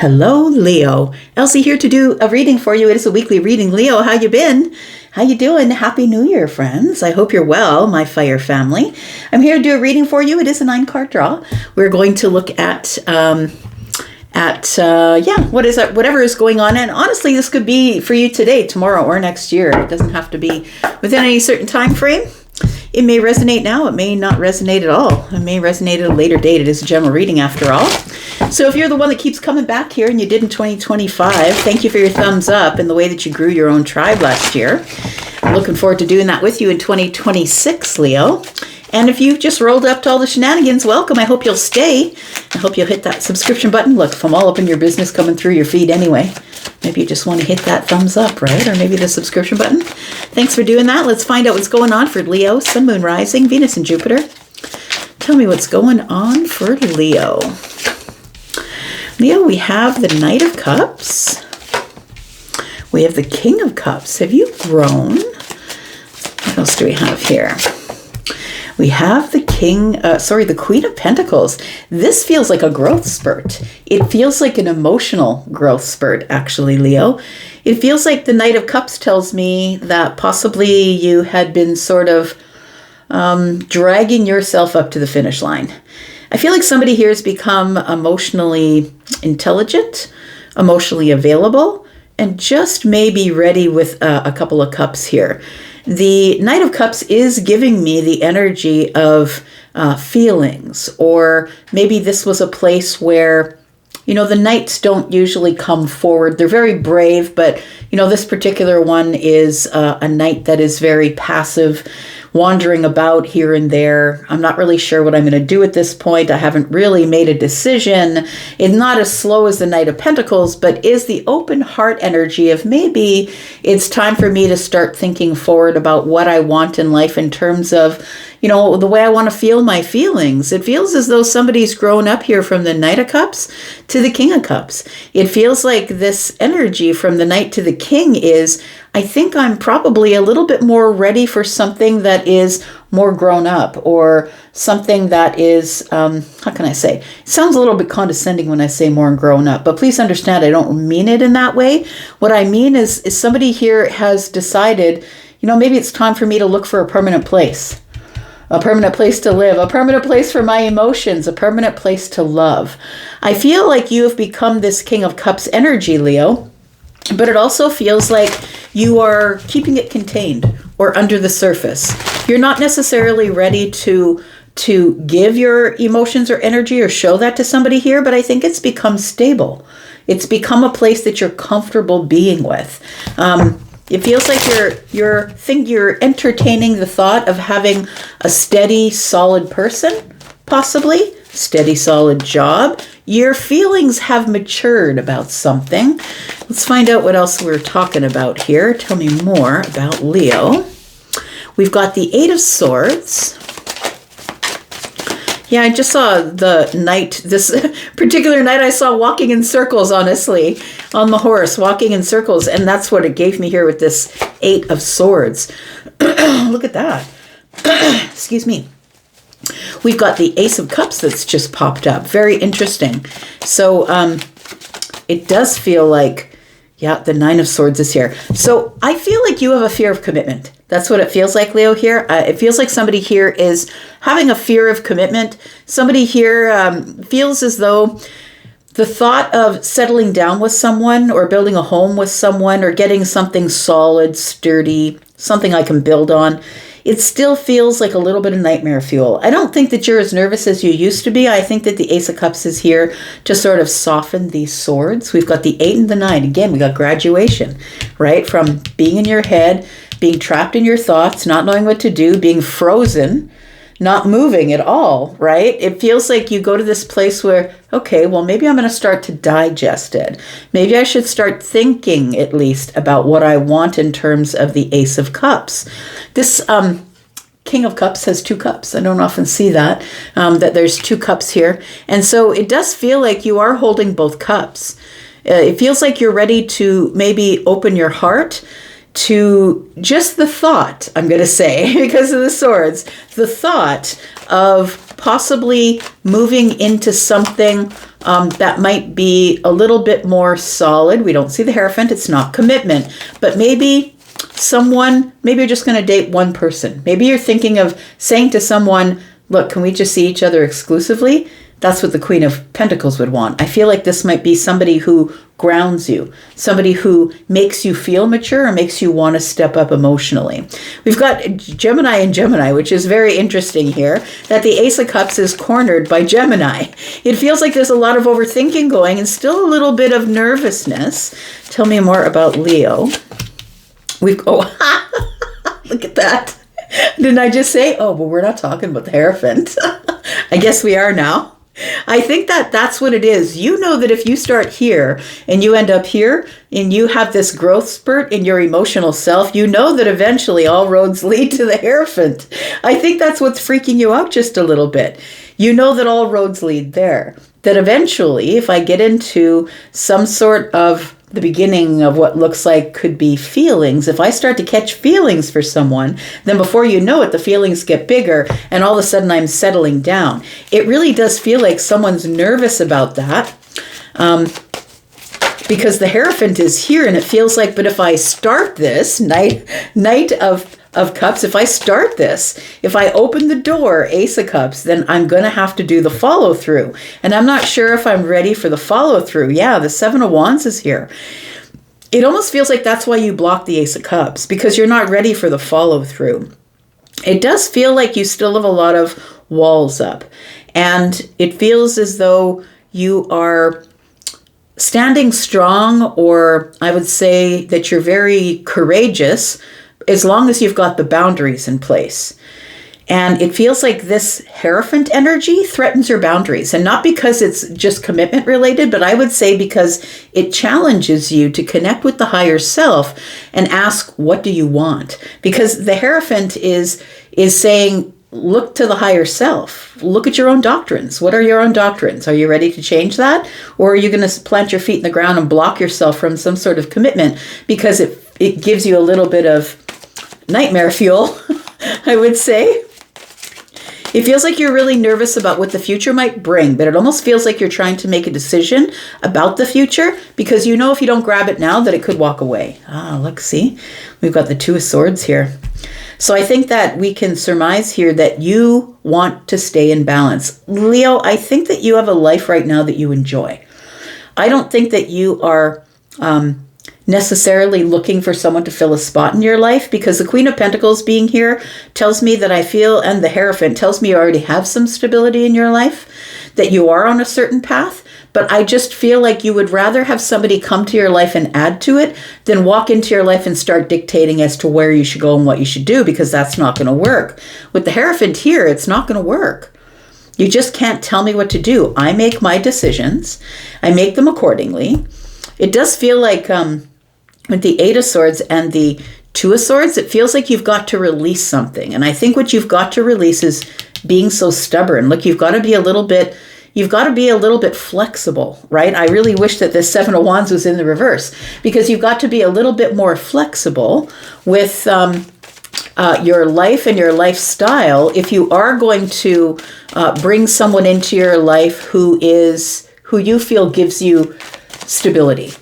Hello, Leo. Elsie here to do a reading for you. It is a weekly reading. Leo, how you been? How you doing? Happy New Year, friends. I hope you're well, my fire family. I'm here to do a reading for you. It is a 9-card draw. We're going to look at what is that? Whatever is going on. And honestly, this could be for you today, tomorrow, or next year. It doesn't have to be within any certain time frame. It may resonate now. It may not resonate at all. It may resonate at a later date. It is a general reading after all. So if you're the one that keeps coming back here and you did in 2025, thank you for your thumbs up and the way that you grew your own tribe last year. I'm looking forward to doing that with you in 2026, Leo. And if you've just rolled up to all the shenanigans, welcome. I hope you'll stay. I hope you'll hit that subscription button. Look, if I'm all up in your business coming through your feed anyway, maybe you just want to hit that thumbs up, right? Or maybe the subscription button. Thanks for doing that. Let's find out what's going on for Leo, Sun, Moon, Rising, Venus, and Jupiter. Tell me what's going on for Leo. Leo, we have the Knight of Cups. We have the King of Cups. Have you grown? What else do we have here? We have the the Queen of Pentacles. This feels like a growth spurt. It feels like an emotional growth spurt, actually, Leo. It feels like the Knight of Cups tells me that possibly you had been sort of dragging yourself up to the finish line. I feel like somebody here has become emotionally intelligent, emotionally available, and just maybe ready with a couple of cups here. The Knight of Cups is giving me the energy of feelings, or maybe this was a place where, the knights don't usually come forward. They're very brave, but, this particular one is a knight that is very passive, wandering about here and there. I'm not really sure what I'm going to do at this point. I haven't really made a decision. It's not as slow as the Knight of Pentacles, but is the open heart energy of maybe it's time for me to start thinking forward about what I want in life in terms of, the way I want to feel my feelings. It feels as though somebody's grown up here from the Knight of Cups to the King of Cups. It feels like this energy from the Knight to the King is, I think I'm probably a little bit more ready for something that is more grown up, or something that is, how can I say? It sounds a little bit condescending when I say more grown up, but please understand I don't mean it in that way. What I mean is somebody here has decided, maybe it's time for me to look for a permanent place. A permanent place to live, a permanent place for my emotions, a permanent place to love. I feel like you have become this King of Cups energy, Leo, but it also feels like you are keeping it contained or under the surface. You're not necessarily ready to give your emotions or energy or show that to somebody here, but I think it's become stable. It's become a place that you're comfortable being with. It feels like you're entertaining the thought of having a steady, solid person, possibly, steady, solid job. Your feelings have matured about something. Let's find out what else we're talking about here. Tell me more about Leo. We've got the 8 of Swords. Yeah, I just saw the knight, this particular knight I saw walking in circles, honestly, on the horse, walking in circles. And that's what it gave me here with this 8 of Swords. Look at that. Excuse me. We've got the Ace of Cups that's just popped up. Very interesting. So it does feel like, the 9 of Swords is here. So I feel like you have a fear of commitment. That's what it feels like, Leo, here. It feels like somebody here is having a fear of commitment. Somebody here feels as though the thought of settling down with someone or building a home with someone or getting something solid, sturdy, something I can build on, it still feels like a little bit of nightmare fuel. I don't think that you're as nervous as you used to be. I think that the Ace of Cups is here to sort of soften these swords. We've got the 8 and the 9. Again, we got graduation, right? From being in your head, being trapped in your thoughts, not knowing what to do, being frozen, not moving at all, right? It feels like you go to this place where, okay, well, maybe I'm going to start to digest it. Maybe I should start thinking at least about what I want in terms of the Ace of Cups. This King of Cups has 2 cups. I don't often see that there's 2 cups here. And so it does feel like you are holding both cups. It feels like you're ready to maybe open your heart to just the thought, I'm going to say, because of the swords, the thought of possibly moving into something that might be a little bit more solid. We don't see the Hierophant. It's not commitment. But maybe maybe you're just going to date one person. Maybe you're thinking of saying to someone, look, can we just see each other exclusively? That's what the Queen of Pentacles would want. I feel like this might be somebody who grounds you, somebody who makes you feel mature or makes you want to step up emotionally. We've got Gemini and Gemini, which is very interesting here, that the Ace of Cups is cornered by Gemini. It feels like there's a lot of overthinking going and still a little bit of nervousness. Tell me more about Leo. Look at that. Didn't I just say, oh, well, we're not talking about the Hierophant. I guess we are now. I think that's what it is. You know that if you start here and you end up here and you have this growth spurt in your emotional self, you know that eventually all roads lead to the Hierophant. I think that's what's freaking you out just a little bit. You know that all roads lead there. That eventually, if I get into some sort of the beginning of what looks like could be feelings, if I start to catch feelings for someone, then before you know it, the feelings get bigger and all of a sudden I'm settling down. It really does feel like someone's nervous about that because the Hierophant is here and it feels like, but if I start this, Knight of Cups, if I start this, if I open the door, Ace of Cups, then I'm going to have to do the follow through. And I'm not sure if I'm ready for the follow through. Yeah, the Seven of Wands is here. It almost feels like that's why you block the Ace of Cups, because you're not ready for the follow through. It does feel like you still have a lot of walls up. And it feels as though you are standing strong, or I would say that you're very courageous, as long as you've got the boundaries in place. And it feels like this Hierophant energy threatens your boundaries. And not because it's just commitment related, but I would say because it challenges you to connect with the higher self and ask, what do you want? Because the Hierophant is saying, look to the higher self. Look at your own doctrines. What are your own doctrines? Are you ready to change that? Or are you going to plant your feet in the ground and block yourself from some sort of commitment because it gives you a little bit of nightmare fuel, I would say. It feels like you're really nervous about what the future might bring, but it almost feels like you're trying to make a decision about the future because you know if you don't grab it now that it could walk away. Look, see? We've got the Two of Swords here. So I think that we can surmise here that you want to stay in balance. Leo, I think that you have a life right now that you enjoy. I don't think that you are necessarily looking for someone to fill a spot in your life, because the Queen of Pentacles being here tells me that I feel, and the Hierophant tells me you already have some stability in your life, that you are on a certain path. But I just feel like you would rather have somebody come to your life and add to it than walk into your life and start dictating as to where you should go and what you should do, because that's not going to work. With the Hierophant here, it's not going to work. You just can't tell me what to do. I make my decisions. I make them accordingly. It does feel like with the Eight of Swords and the Two of Swords, it feels like you've got to release something. And I think what you've got to release is being so stubborn. Look, you've got to be a little bit flexible, right? I really wish that this Seven of Wands was in the reverse, because you've got to be a little bit more flexible with your life and your lifestyle if you are going to bring someone into your life who you feel gives you stability.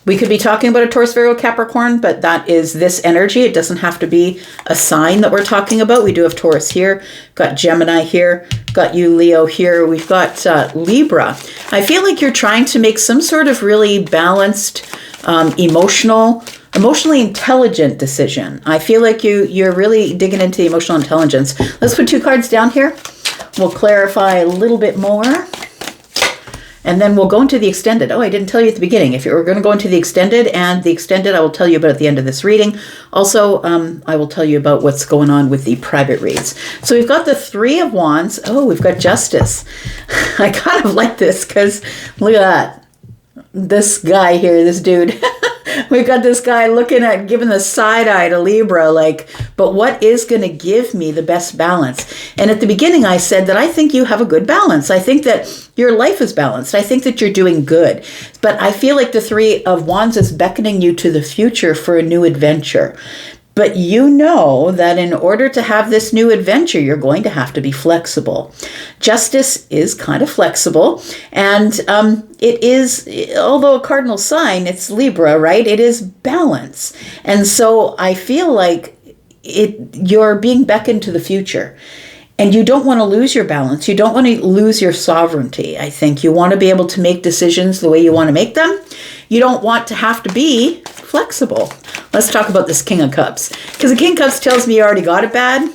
We could be talking about a Taurus, Virgo, Capricorn, but that is this energy. It doesn't have to be a sign that we're talking about. We do have Taurus here, got Gemini here, got you, Leo, here. We've got Libra. I feel like you're trying to make some sort of really balanced, emotionally intelligent decision. I feel like you're really digging into the emotional intelligence. Let's put two cards down here. We'll clarify a little bit more. And then we'll go into the extended. Oh, I didn't tell you at the beginning. If you're going to go into the extended, and the extended I will tell you about at the end of this reading. Also, I will tell you about what's going on with the private reads. So we've got the Three of Wands. Oh, we've got Justice. I kind of like this because look at that. This guy here, this dude. We've got this guy giving the side eye to Libra, like, but what is going to give me the best balance? And at the beginning, I said that I think you have a good balance. I think that your life is balanced. I think that you're doing good. But I feel like the Three of Wands is beckoning you to the future for a new adventure. But you know that in order to have this new adventure, you're going to have to be flexible. Justice is kind of flexible. And it is, although a cardinal sign, it's Libra, right? It is balance. And so I feel like you're being beckoned to the future. And you don't want to lose your balance. You don't want to lose your sovereignty, I think. You want to be able to make decisions the way you want to make them. You don't want to have to be flexible. Let's talk about this King of Cups. Because the King of Cups tells me you already got it bad,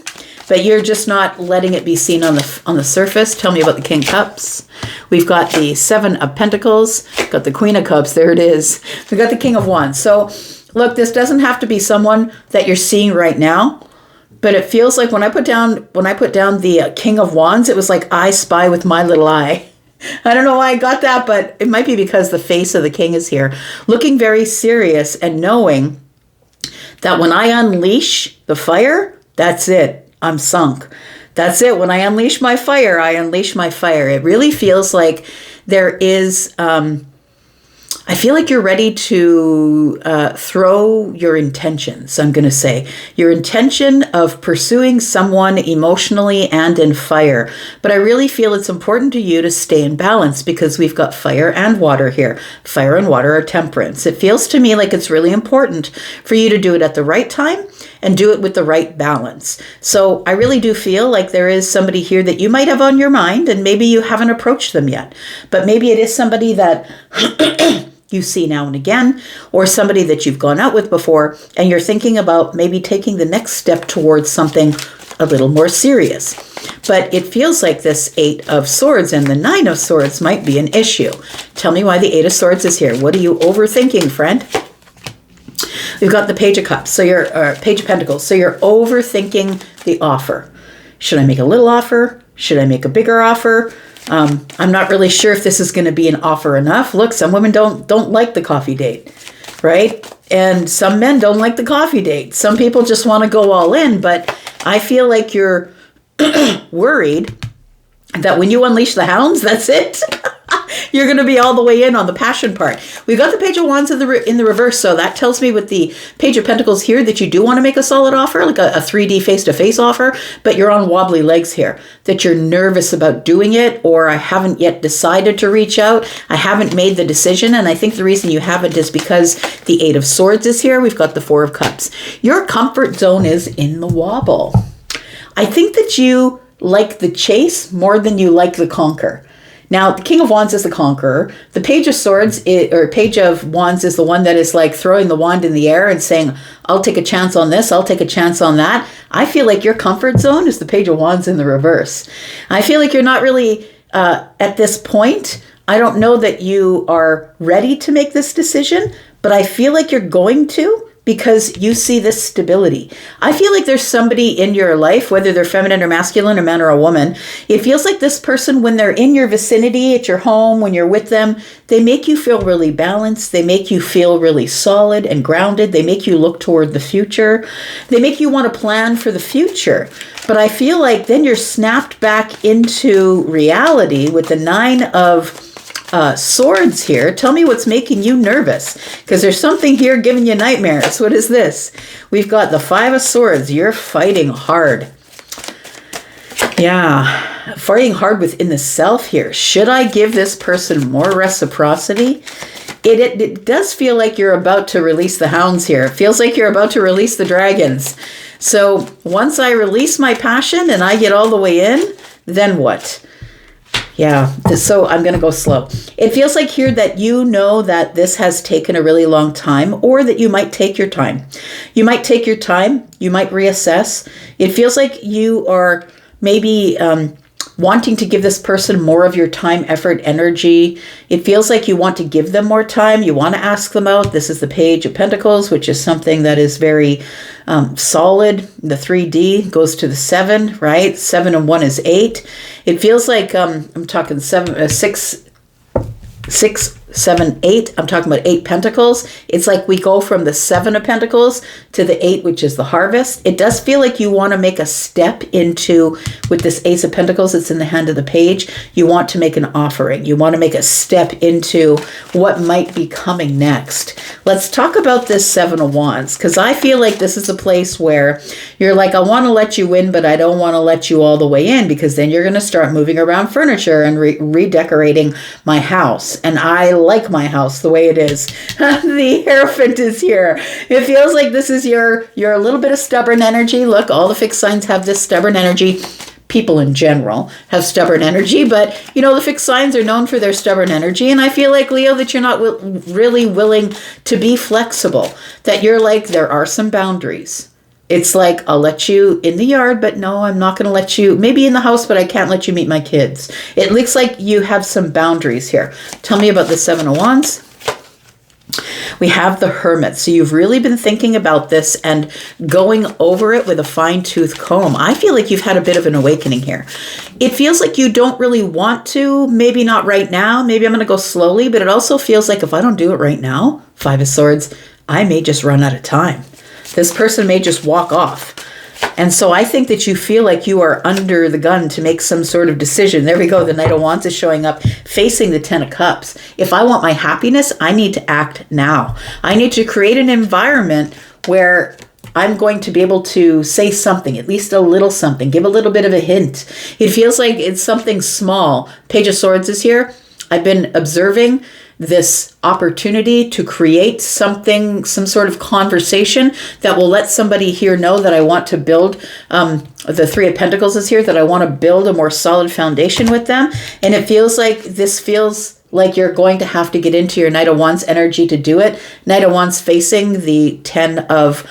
but you're just not letting it be seen on the surface. Tell me about the King of Cups. We've got the Seven of Pentacles. Got the Queen of Cups. There it is. We've got the King of Wands. So, look, this doesn't have to be someone that you're seeing right now. But it feels like when I put down the King of Wands, it was like I spy with my little eye. I don't know why I got that, but it might be because the face of the king is here. Looking very serious and knowing that when I unleash the fire, that's it. I'm sunk. That's it. When I unleash my fire, I unleash my fire. It really feels like there is... I feel like you're ready to throw your intentions, I'm going to say. Your intention of pursuing someone emotionally and in fire. But I really feel it's important to you to stay in balance because we've got fire and water here. Fire and water are temperance. It feels to me like it's really important for you to do it at the right time and do it with the right balance. So I really do feel like there is somebody here that you might have on your mind and maybe you haven't approached them yet. But maybe it is somebody that... you see now and again, or somebody that you've gone out with before, and you're thinking about maybe taking the next step towards something a little more serious. But it feels like this Eight of Swords and the Nine of Swords might be an issue. Tell me why the Eight of Swords is here. What are you overthinking, friend? We've got the Page of Cups, so Page of Pentacles. So you're overthinking the offer. Should I make a little offer? Should I make a bigger offer? I'm not really sure if this is going to be an offer enough. Look, some women don't like the coffee date, right? And some men don't like the coffee date. Some people just want to go all in, but I feel like you're worried that when you unleash the hounds, that's it. You're going to be all the way in on the passion part. We've got the Page of Wands in the reverse, so that tells me with the Page of Pentacles here that you do want to make a solid offer, like a 3D face-to-face offer, but you're on wobbly legs here, that you're nervous about doing it, or I haven't yet decided to reach out. I haven't made the decision, and I think the reason you haven't is because the Eight of Swords is here. We've got the Four of Cups. Your comfort zone is in the wobble. I think that you like the chase more than you like the conquer. Now, the King of Wands is the conqueror. The Page of Swords, or Page of Wands is the one that is like throwing the wand in the air and saying, I'll take a chance on this, I'll take a chance on that. I feel like your comfort zone is the Page of Wands in the reverse. I feel like you're not really, at this point, I don't know that you are ready to make this decision, but I feel like you're going to, because you see this stability. I feel like there's somebody in your life, whether they're feminine or masculine, a man or a woman. It feels like this person, when they're in your vicinity, at your home, when you're with them, they make you feel really balanced. They make you feel really solid and grounded. They make you look toward the future. They make you want to plan for the future. But I feel like then you're snapped back into reality with the Nine of Swords here. Tell me what's making you nervous, because there's something here giving you nightmares. What is this? We've got the Five of Swords. You're fighting hard. Yeah, fighting hard within the self here. Should I give this person more reciprocity? It does feel like you're about to release the hounds here. It feels like you're about to release the dragons. So once I release my passion and I get all the way in, then what? Yeah, so I'm going to go slow. It feels like here that you know that this has taken a really long time, or that you might take your time. You might take your time. You might reassess. It feels like you are maybe wanting to give this person more of your time, effort, energy. It feels like you want to give them more time. You want to ask them out. This is the Page of Pentacles, which is something that is very solid. The 3D goes to the 7, right? 7 and 1 is 8. It feels like I'm talking 6, 7, 8. I'm talking about 8 pentacles. It's like we go from the 7 of pentacles to the 8, which is the harvest. It does feel like you want to make a step into, with this Ace of Pentacles, it's in the hand of the page. You want to make an offering. You want to make a step into what might be coming next. let's talk about this Seven of Wands, because I feel like this is a place where you're like, I want to let you in, but I don't want to let you all the way in, because then you're going to start moving around furniture and redecorating my house. And I like my house the way it is. The Hierophant is here. It feels like this is your a little bit of stubborn energy. Look, all the fixed signs have this stubborn energy. People in general have stubborn energy, but you know, the fixed signs are known for their stubborn energy. And I feel like, Leo, that you're not really willing to be flexible, that you're like, there are some boundaries. It's like, I'll let you in the yard, but no, I'm not going to let you, maybe in the house, but I can't let you meet my kids. It looks like you have some boundaries here. Tell me about the Seven of Wands. We have the Hermit. So you've really been thinking about this and going over it with a fine-tooth comb. I feel like you've had a bit of an awakening here. It feels like you don't really want to, maybe not right now. Maybe I'm going to go slowly, but it also feels like if I don't do it right now, Five of Swords, I may just run out of time. This person may just walk off. And so I think that you feel like you are under the gun to make some sort of decision. There we go. The Knight of Wands is showing up facing the Ten of Cups. If I want my happiness, I need to act now. I need to create an environment where I'm going to be able to say something, at least a little something, give a little bit of a hint. It feels like it's something small. Page of Swords is here. I've been observing this opportunity to create something, some sort of conversation that will let somebody here know that I want to build, the Three of Pentacles is here, that I want to build a more solid foundation with them. And it feels like this feels like you're going to have to get into your Knight of Wands energy to do it. Knight of Wands facing the Ten of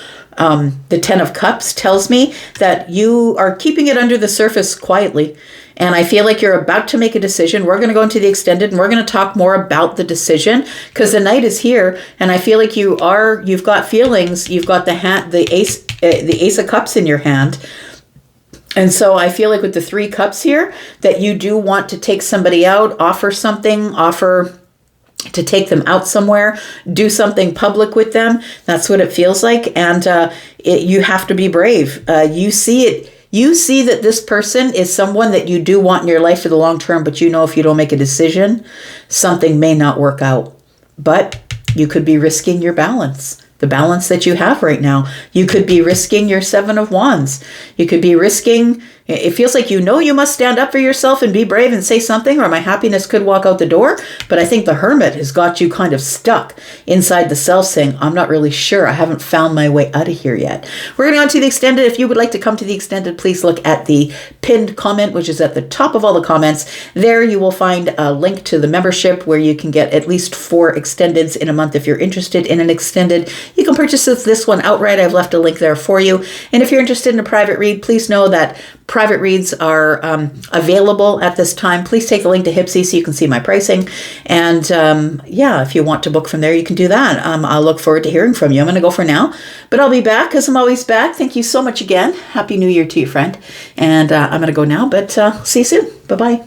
Cups tells me that you are keeping it under the surface quietly. And I feel like you're about to make a decision. We're going to go into the extended and we're going to talk more about the decision, because the Knight is here. And I feel like you've got feelings. You've got the Ace of Cups in your hand. And so I feel like with the Three Cups here, that you do want to take somebody out, offer something, offer to take them out somewhere, do something public with them. That's what it feels like. And you have to be brave. You see it. You see that this person is someone that you do want in your life for the long term, but you know if you don't make a decision, something may not work out. But you could be risking your balance, the balance that you have right now. You could be risking your Seven of Wands. You could be risking, it feels like you know you must stand up for yourself and be brave and say something, or my happiness could walk out the door. But I think the Hermit has got you kind of stuck inside the self, saying, I'm not really sure. I haven't found my way out of here yet. We're going to go on to the extended. If you would like to come to the extended, please look at the pinned comment, which is at the top of all the comments. There you will find a link to the membership where you can get at least 4 extendeds in a month. If you're interested in an extended, you can purchase this one outright. I've left a link there for you. And if you're interested in a private read, please know that private reads are available at this time. Please take the link to Hypsee so you can see my pricing. And yeah, if you want to book from there, you can do that. I'll look forward to hearing from you. I'm going to go for now, but I'll be back because I'm always back. Thank you so much again. Happy New Year to you, friend. And I'm going to go now, but see you soon. Bye-bye.